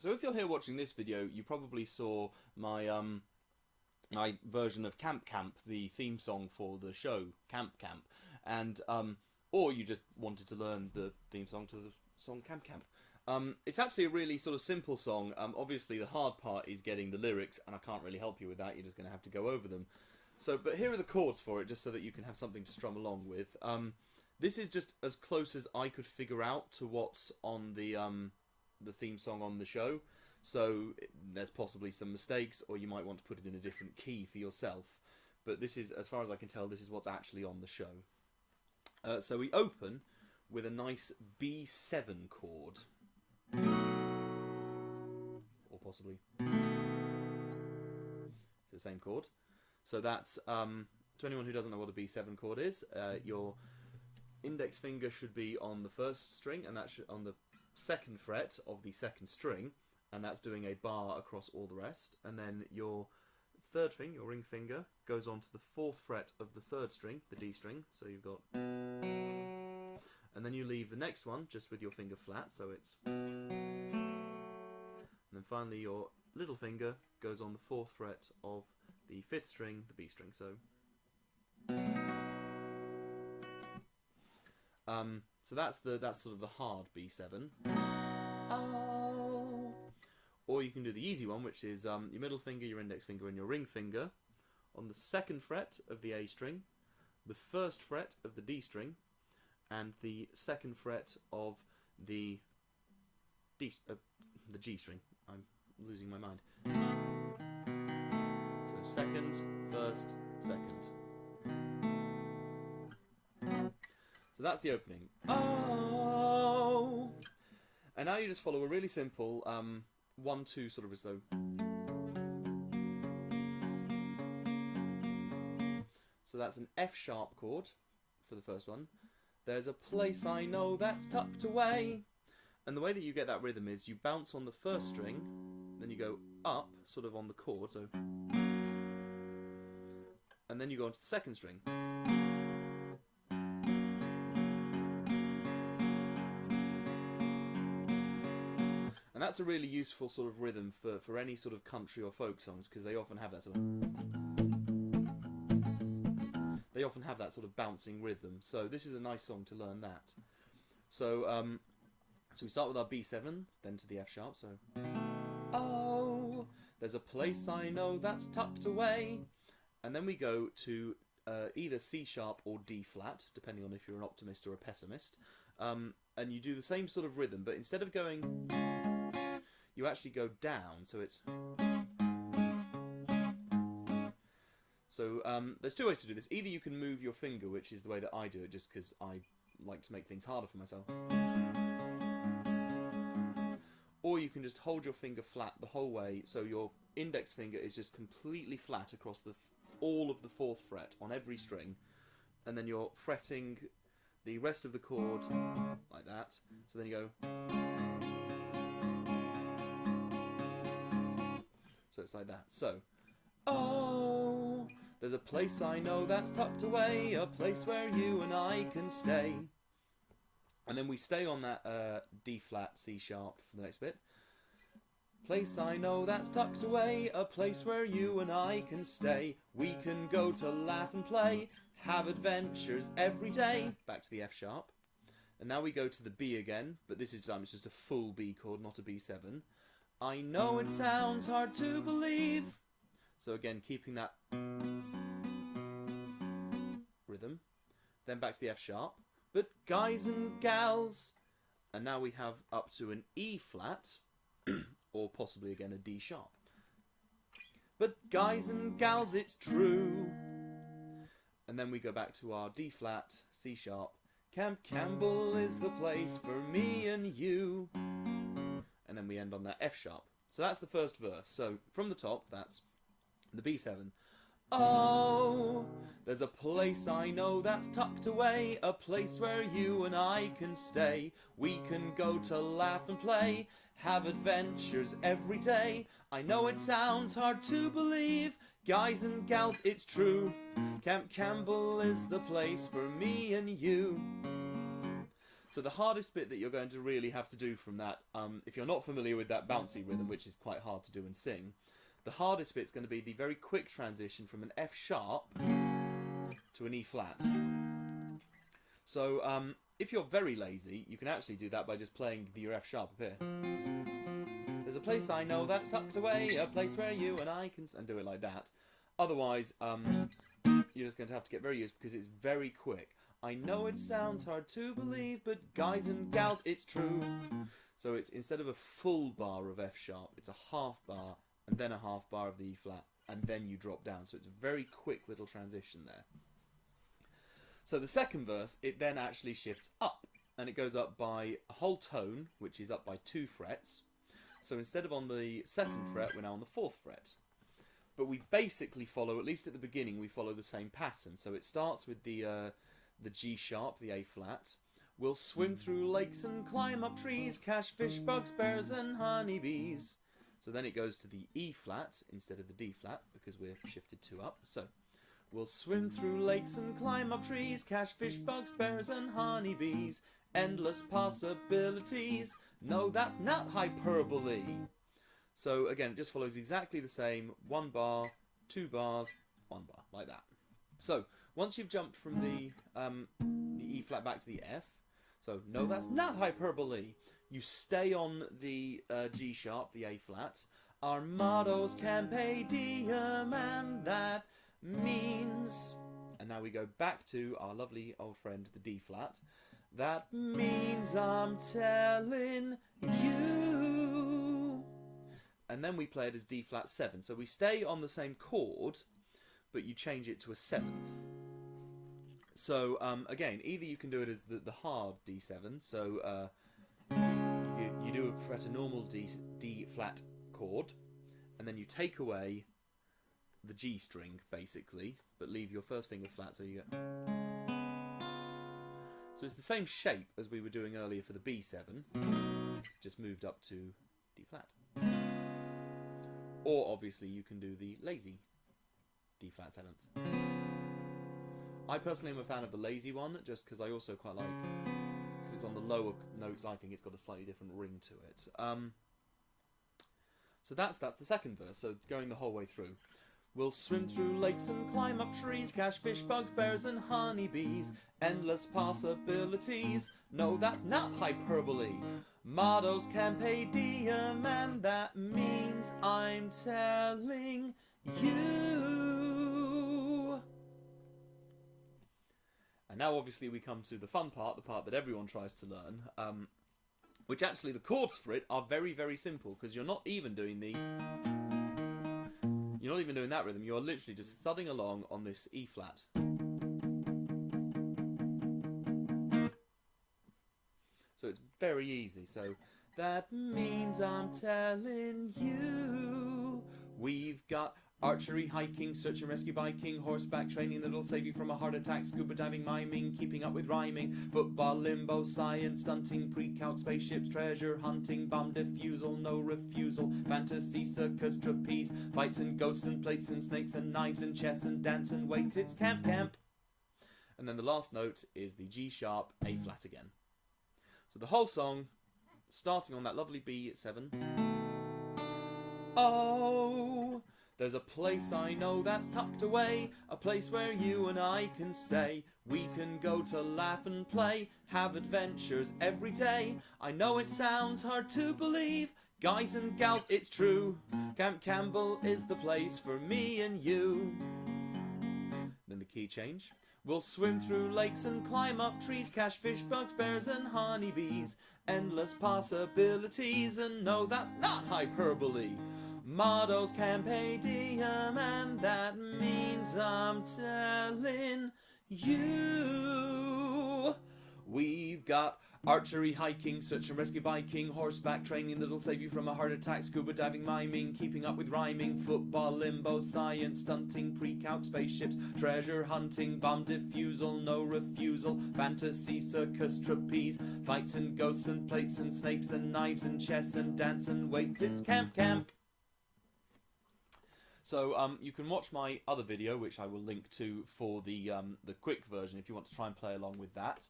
So if you're here watching this video, you probably saw my my version of Camp, the theme song for the show Camp, and or you just wanted to learn the theme song to the song Camp. It's actually a really sort of simple song. Obviously the hard part is getting the lyrics, and I can't really help you with that. You're just going to have to go over them. So, but here are the chords for it, just so that you can have something to strum along with. This is just as close as I could figure out to what's on the theme song on the show. So there's possibly some mistakes, or you might want to put it in a different key for yourself. But this is, as far as I can tell, this is what's actually on the show. So we open with a nice B7 chord. Or possibly the same chord. So that's, to anyone who doesn't know what a B7 chord is, your index finger should be on the first string, and that should on the second fret of the second string, and that's doing a bar across all the rest. And then your third finger, your ring finger, goes on to the fourth fret of the third string, the D string. So you've got, and then you leave the next one just with your finger flat, so it's, and then finally your little finger goes on the fourth fret of the fifth string, the B string. So so that's sort of the hard B7. Oh. Or you can do the easy one, which is your middle finger, your index finger, and your ring finger on the second fret of the A string, the first fret of the D string, and the second fret of the G string. I'm losing my mind. So second, first, second. So that's the opening. Oh! And now you just follow a really simple 1-2 sort of as though. So that's an F sharp chord for the first one. There's a place I know that's tucked away. And the way that you get that rhythm is you bounce on the first string, then you go up sort of on the chord, so, and then you go onto the second string. And that's a really useful sort of rhythm for any sort of country or folk songs, because they often have that sort of, they often have that sort of bouncing rhythm. So this is a nice song to learn that. So so we start with our B7, then to the F sharp. So, oh, there's a place I know that's tucked away, and then we go to either C sharp or D flat, depending on if you're an optimist or a pessimist. And you do the same sort of rhythm, but instead of going, you actually go down. So it's, so there's two ways to do this. Either you can move your finger, which is the way that I do it, just because I like to make things harder for myself. Or you can just hold your finger flat the whole way, so your index finger is just completely flat across all of the fourth fret on every string, and then you're fretting the rest of the chord like that. So then you go, so it's like that. So, oh, there's a place I know that's tucked away, a place where you and I can stay. And then we stay on that D flat, C sharp for the next bit. Place I know that's tucked away, a place where you and I can stay. We can go to laugh and play, have adventures every day. Back to the F sharp. And now we go to the B again, but this time it's just a full B chord, not a B7. I know it sounds hard to believe. So again, keeping that rhythm. Then back to the F sharp. But guys and gals, and now we have up to an E flat, or possibly again a D sharp. But guys and gals, it's true. And then we go back to our D flat, C sharp. Camp Campbell is the place for me and you. And then we end on that F sharp. So that's the first verse. So from the top, that's the B7. Oh, there's a place I know that's tucked away, a place where you and I can stay. We can go to laugh and play, have adventures every day. I know it sounds hard to believe, guys and gals, it's true. Camp Campbell is the place for me and you. So the hardest bit that you're going to really have to do from that, if you're not familiar with that bouncy rhythm, which is quite hard to do and sing, the hardest bit's going to be the very quick transition from an F sharp to an E flat. So if you're very lazy, you can actually do that by just playing your F sharp up here. There's a place I know that's tucked away, a place where you and I can... and do it like that. Otherwise, you're just going to have to get very used because it's very quick. I know it sounds hard to believe, but guys and gals, it's true. So it's instead of a full bar of F sharp, it's a half bar, and then a half bar of the E flat, and then you drop down. So it's a very quick little transition there. So the second verse, it then actually shifts up, and it goes up by a whole tone, which is up by 2 frets. So instead of on the 2nd fret, we're now on the 4th fret. But we basically follow, at least at the beginning, we follow the same pattern. So it starts with the G sharp, the A flat. We'll swim through lakes and climb up trees, catch fish, bugs, bears and honeybees. So then it goes to the E flat instead of the D flat because we're shifted 2 up. So we'll swim through lakes and climb up trees, catch fish, bugs, bears and honeybees. Endless possibilities. No, that's not hyperbole. So again, it just follows exactly the same. 1 bar, 2 bars, 1 bar, like that. So once you've jumped from the E flat back to the F, so no, that's not hyperbole. You stay on the G sharp, the A flat. Our motto's Campe Diem, and that means... And now we go back to our lovely old friend, the D flat. That means I'm telling you. And then we play it as D flat 7. So we stay on the same chord, but you change it to a 7th. So again, either you can do it as the hard D7. So you do it fret a normal D flat chord, and then you take away the G string basically, but leave your first finger flat. So you get... So it's the same shape as we were doing earlier for the B7, just moved up to D flat. Or obviously you can do the lazy D flat 7th. I personally am a fan of the lazy one, just because I also quite like, because it's on the lower notes, I think it's got a slightly different ring to it. So that's the second verse, so going the whole way through. We'll swim through lakes and climb up trees, catch fish, bugs, bears and honeybees. Endless possibilities. No, that's not hyperbole. Motto's Campe Diem, and that means I'm telling you. And now obviously we come to the fun part, the part that everyone tries to learn, which actually the chords for it are very, very simple, because you're not even doing that rhythm. You're literally just thudding along on this E flat. So it's very easy. So that means I'm telling you. We've got archery, hiking, search and rescue, biking, horseback training that'll save you from a heart attack, scuba diving, miming, keeping up with rhyming, football, limbo, science, stunting, pre-calc, spaceships, treasure hunting, bomb defusal, no refusal, fantasy, circus, trapeze, fights and ghosts and plates and snakes and knives and chess and dance and weights. It's camp. And then the last note is the G sharp, A flat again. So the whole song, starting on that lovely B7. Oh, there's a place I know that's tucked away, a place where you and I can stay. We can go to laugh and play, have adventures every day. I know it sounds hard to believe, guys and gals, it's true. Camp Campbell is the place for me and you. Then the key change. We'll swim through lakes and climb up trees, catch fish, bugs, bears and honeybees. Endless possibilities, and no, that's not hyperbole. Motto's Campe Diem, and that means I'm telling you. We've got archery, hiking, search and rescue, biking, horseback training that'll save you from a heart attack, scuba diving, miming, keeping up with rhyming, football, limbo, science, stunting, pre-calc, spaceships, treasure hunting, bomb defusal, no refusal, fantasy, circus, trapeze, fights and ghosts and plates and snakes and knives and chess and dance and weights. It's camp. So you can watch my other video, which I will link to for the quick version if you want to try and play along with that.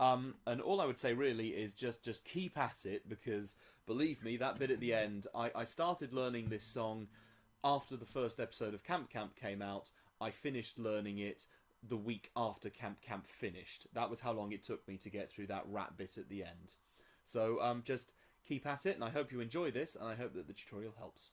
And all I would say really is just keep at it, because believe me, that bit at the end, I started learning this song after the first episode of Camp Camp came out. I finished learning it the week after Camp Camp finished. That was how long it took me to get through that rap bit at the end. So just keep at it, and I hope you enjoy this, and I hope that the tutorial helps.